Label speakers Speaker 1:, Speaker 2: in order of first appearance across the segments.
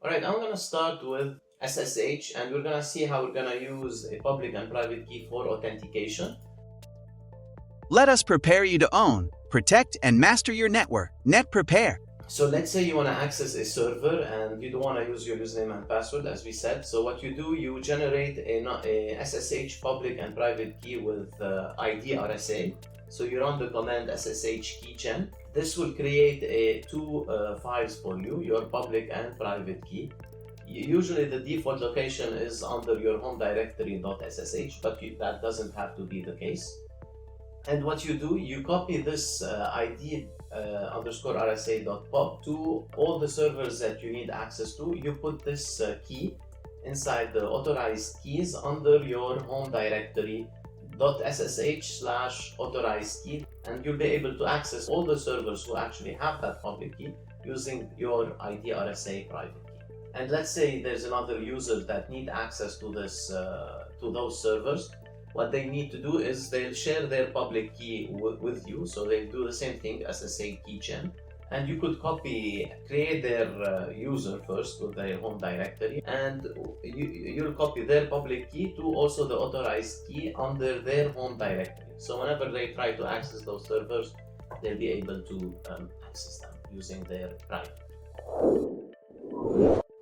Speaker 1: Alright, I'm gonna start with SSH, and we're gonna see how we're gonna use a public and private key for authentication.
Speaker 2: Let us prepare you to own, protect, and master your network. NetPrepare.
Speaker 1: So let's say you want to access a server and you don't want to use your username and password, as we said. So what you do, you generate a SSH public and private key with ID RSA. So you run the command SSH keygen. This will create two files for you, your public and private key. Usually the default location is under your home directory.ssh, but that doesn't have to be the case. And what you do, you copy this ID underscore RSA.pub to all the servers that you need access to. You put this key inside the authorized keys under your home directory .ssh/authorized key, and you'll be able to access all the servers who actually have that public key using your ID RSA private key. And let's say there's another user that need access to this to those servers. What they need to do is they'll share their public key with you, so they'll do the same thing as SSH keygen, and you could create their user first with their home directory, and you'll copy their public key to also the authorized key under their home directory. So whenever they try to access those servers, they'll be able to access them using their private.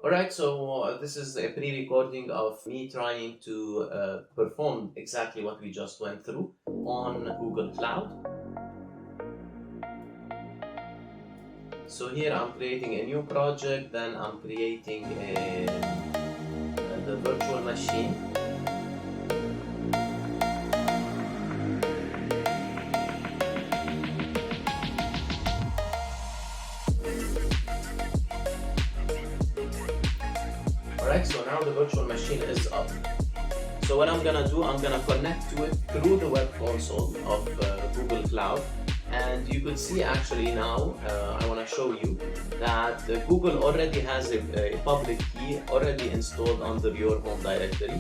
Speaker 1: Alright, so this is a pre-recording of me trying to perform exactly what we just went through on Google Cloud. So here I'm creating a new project, then I'm creating the virtual machine. Alright, so now the virtual machine is up. So what I'm gonna do, I'm gonna connect to it through the web console of Google Cloud. And you could see actually now, I wanna show you that Google already has a public key already installed under your home directory.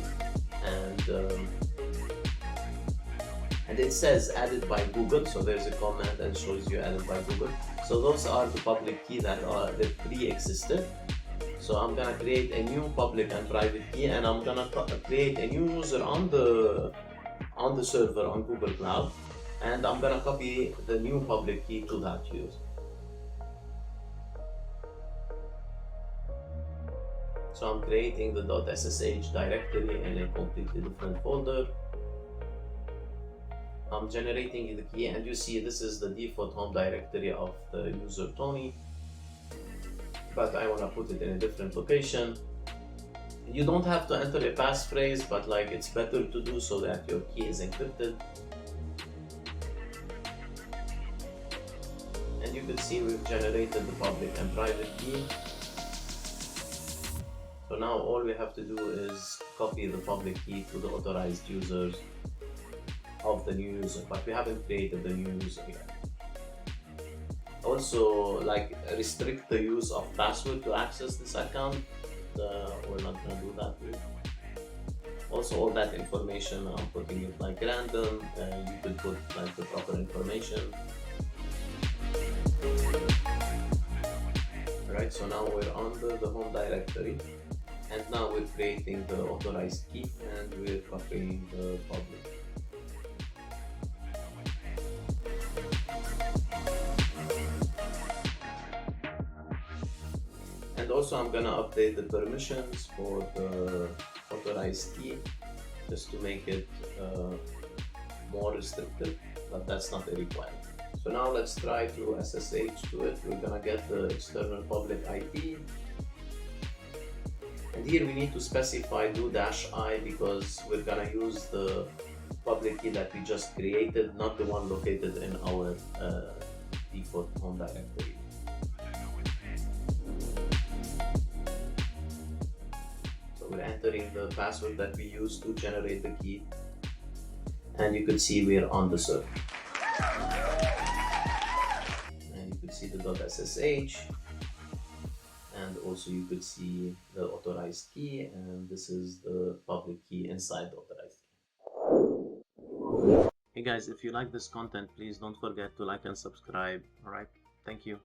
Speaker 1: And it says added by Google, so there's a comment that shows you added by Google. So those are the public key that pre-existed. So I'm gonna create a new public and private key, and I'm gonna create a new user on the server on Google Cloud, and I'm gonna copy the new public key to that user. So I'm creating the .ssh directory in a completely different folder. I'm generating the key, and you see this is the default home directory of the user Tony. But I want to put it in a different location. You don't have to enter a passphrase, but like it's better to do so that your key is encrypted. And you can see we've generated the public and private key. So now all we have to do is copy the public key to the authorized users of the new user, but we haven't created the new user yet. Also, like, restrict the use of password to access this account. We're not gonna do that here. Also, all that information, I'm putting it like random. You could put like the proper information. Alright, so now we're under the home directory, and now we're creating the authorized key, and we're copying the public. And also I'm gonna update the permissions for the authorized key just to make it more restrictive, but that's not a requirement. So now let's try to SSH to it. We're gonna get the external public IP, and here we need to specify do-i because we're gonna use the public key that we just created, not the one located in our default home directory. We're entering the password that we used to generate the key, and you can see we're on the server. And you could see the .ssh, and also you could see the authorized key, and this is the public key inside the authorized key. Hey guys, if you like this content, please don't forget to like and subscribe. Alright, thank you.